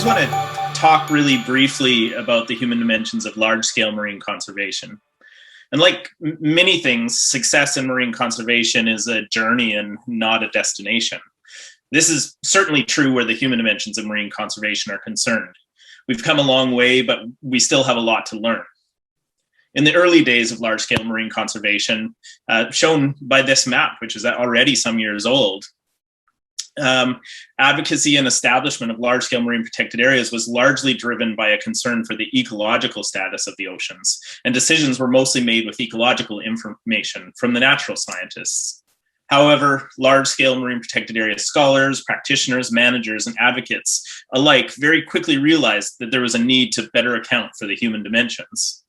just want to talk really briefly about the human dimensions of large-scale marine conservation. And like many things, success in marine conservation is a journey and not a destination. This is certainly true where the human dimensions of marine conservation are concerned. We've come a long way, but we still have a lot to learn. In the early days of large-scale marine conservation, shown by this map, which is already some years old, advocacy and establishment of large-scale marine protected areas was largely driven by a concern for the ecological status of the oceans, and decisions were mostly made with ecological information from the natural scientists. However, large-scale marine protected area scholars, practitioners, managers, and advocates alike very quickly realized that there was a need to better account for the human dimensions.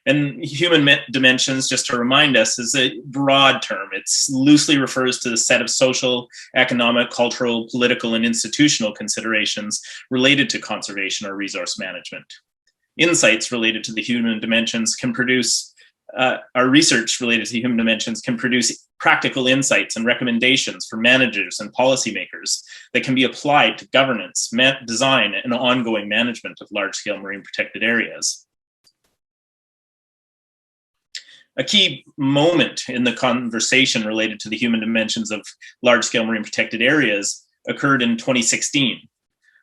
And human dimensions, just to remind us, is a broad term. It loosely refers to the set of social, economic, cultural, political, and institutional considerations related to conservation or resource management. Insights related to the human dimensions can produce, our research related to human dimensions can produce practical insights and recommendations for managers and policymakers that can be applied to governance, design, and ongoing management of large-scale marine protected areas. A key moment in the conversation related to the human dimensions of large-scale marine protected areas occurred in 2016.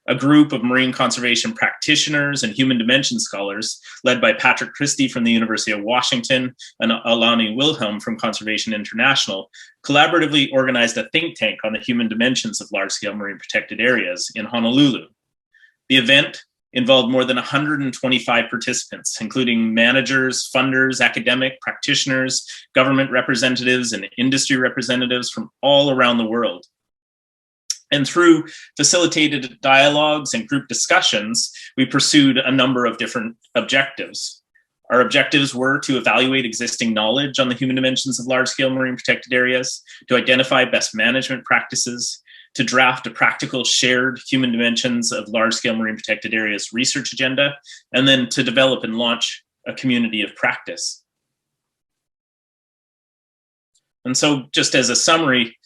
A group of marine conservation practitioners and human dimension scholars, led by Patrick Christie from the University of Washington and Alani Wilhelm from Conservation International, collaboratively organized a think tank on the human dimensions of large-scale marine protected areas in Honolulu. The event involved more than 125 participants, including managers, funders, academic practitioners, government representatives, and industry representatives from all around the world. And through facilitated dialogues and group discussions, we pursued a number of different objectives. Our objectives were to evaluate existing knowledge on the human dimensions of large-scale marine protected areas, to identify best management practices, to draft a practical shared human dimensions of large-scale marine protected areas research agenda, and then to develop and launch a community of practice. And so just as a summary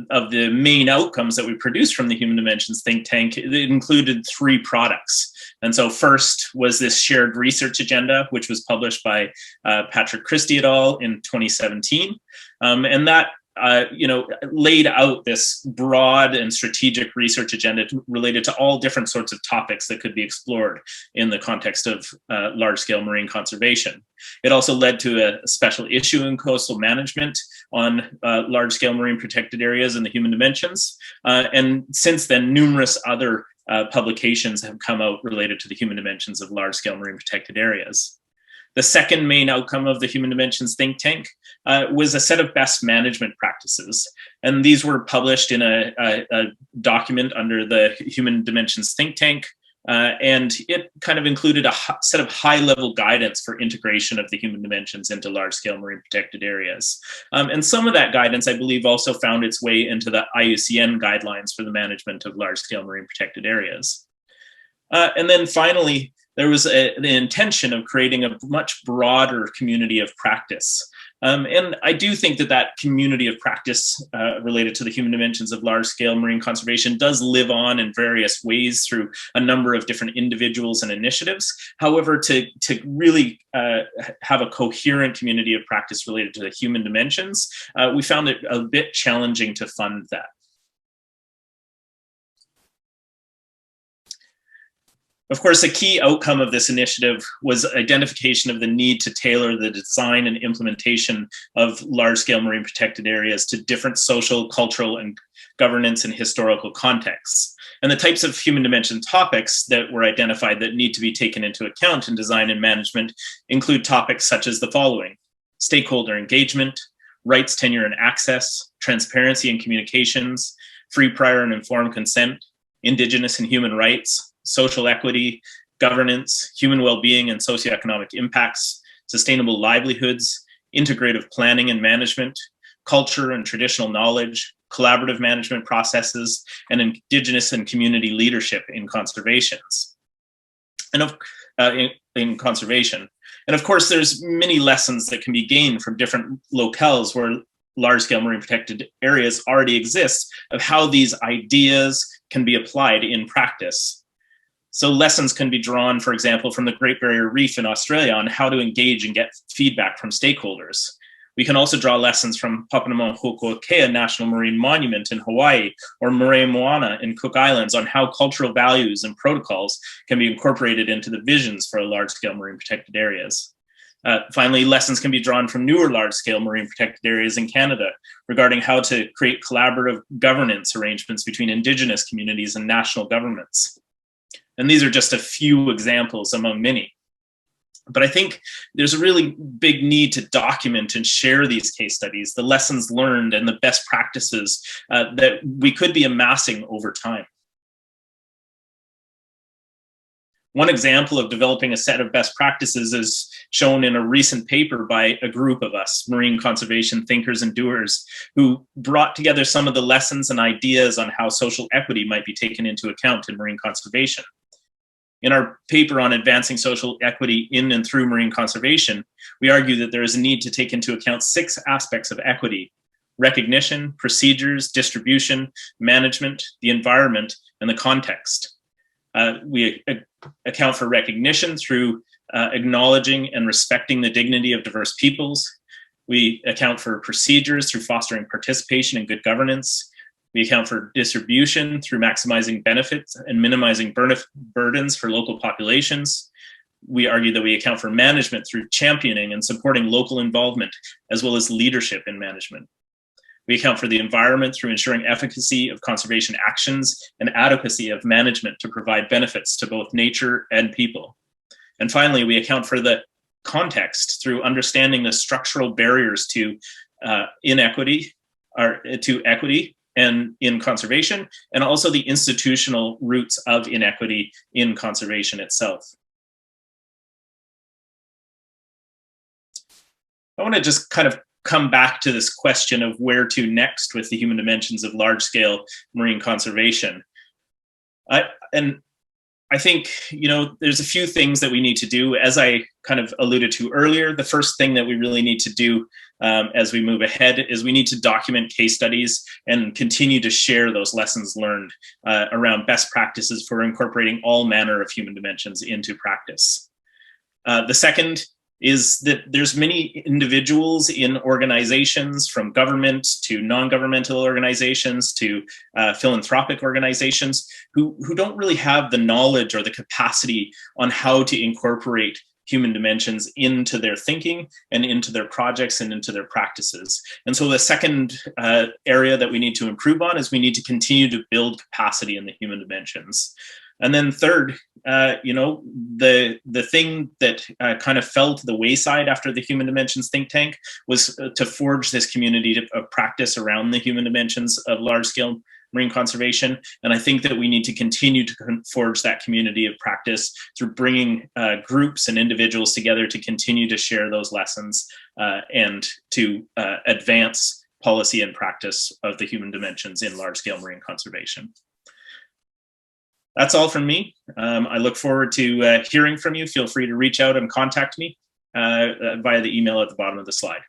of the main outcomes that we produced from the Human Dimensions think tank, it included 3 products. And so first was this shared research agenda, which was published by Patrick Christie et al. In 2017. And that laid out this broad and strategic research agenda related to all different sorts of topics that could be explored in the context of large-scale marine conservation. It also led to a special issue in coastal management on large-scale marine protected areas and the human dimensions. And since then, numerous other publications have come out related to the human dimensions of large-scale marine protected areas. The second main outcome of the Human Dimensions think tank was a set of best management practices. And these were published in a document under the Human Dimensions think tank. And it kind of included a set of high-level guidance for integration of the human dimensions into large-scale marine protected areas. And some of that guidance, I believe, also found its way into the IUCN guidelines for the management of large-scale marine protected areas. And then finally, there was the intention of creating a much broader community of practice. And I do think that that community of practice related to the human dimensions of large-scale marine conservation does live on in various ways through a number of different individuals and initiatives. However, to really have a coherent community of practice related to the human dimensions, we found it a bit challenging to fund that. Of course, a key outcome of this initiative was identification of the need to tailor the design and implementation of large-scale marine protected areas to different social, cultural, and governance and historical contexts. And the types of human dimension topics that were identified that need to be taken into account in design and management include topics such as the following: stakeholder engagement, rights, tenure, and access, transparency and communications, free, prior, and informed consent, Indigenous and human rights, social equity, governance, human well-being and socioeconomic impacts, sustainable livelihoods, integrative planning and management, culture and traditional knowledge, collaborative management processes, and Indigenous and community leadership in conservations. And in conservation. And of course, there's many lessons that can be gained from different locales where large-scale marine protected areas already exist of how these ideas can be applied in practice. So lessons can be drawn, for example, from the Great Barrier Reef in Australia on how to engage and get feedback from stakeholders. We can also draw lessons from Papahanaumokuakea National Marine Monument in Hawaii or Marae Moana in Cook Islands on how cultural values and protocols can be incorporated into the visions for large-scale marine protected areas. Finally, lessons can be drawn from newer large-scale marine protected areas in Canada regarding how to create collaborative governance arrangements between Indigenous communities and national governments. And these are just a few examples among many. But I think there's a really big need to document and share these case studies, the lessons learned and the best practices that we could be amassing over time. One example of developing a set of best practices is shown in a recent paper by a group of us, marine conservation thinkers and doers, who brought together some of the lessons and ideas on how social equity might be taken into account in marine conservation. In our paper on advancing social equity in and through marine conservation, we argue that there is a need to take into account 6 aspects of equity: recognition, procedures, distribution, management, the environment, and the context. We account for recognition through acknowledging and respecting the dignity of diverse peoples. We account for procedures through fostering participation and good governance. We account for distribution through maximizing benefits and minimizing burdens for local populations. We argue that we account for management through championing and supporting local involvement, as well as leadership in management. We account for the environment through ensuring efficacy of conservation actions and adequacy of management to provide benefits to both nature and people. And finally, we account for the context through understanding the structural barriers to inequity, or to equity, and in conservation, and also the institutional roots of inequity in conservation itself. I want to just kind of come back to this question of where to next with the human dimensions of large-scale marine conservation. I think, there's a few things that we need to do. As I kind of alluded to earlier, the first thing that we really need to do as we move ahead is we need to document case studies and continue to share those lessons learned around best practices for incorporating all manner of human dimensions into practice. The second is that there's many individuals in organizations, from government to non-governmental organizations to philanthropic organizations, who don't really have the knowledge or the capacity on how to incorporate human dimensions into their thinking and into their projects and into their practices. And so the second area that we need to improve on is we need to continue to build capacity in the human dimensions. And then third, the thing that kind of fell to the wayside after the Human Dimensions think tank was to forge this community of practice around the human dimensions of large-scale marine conservation. And I think that we need to continue to forge that community of practice through bringing groups and individuals together to continue to share those lessons and to advance policy and practice of the human dimensions in large-scale marine conservation. That's all from me. I look forward to hearing from you. Feel free to reach out and contact me via the email at the bottom of the slide.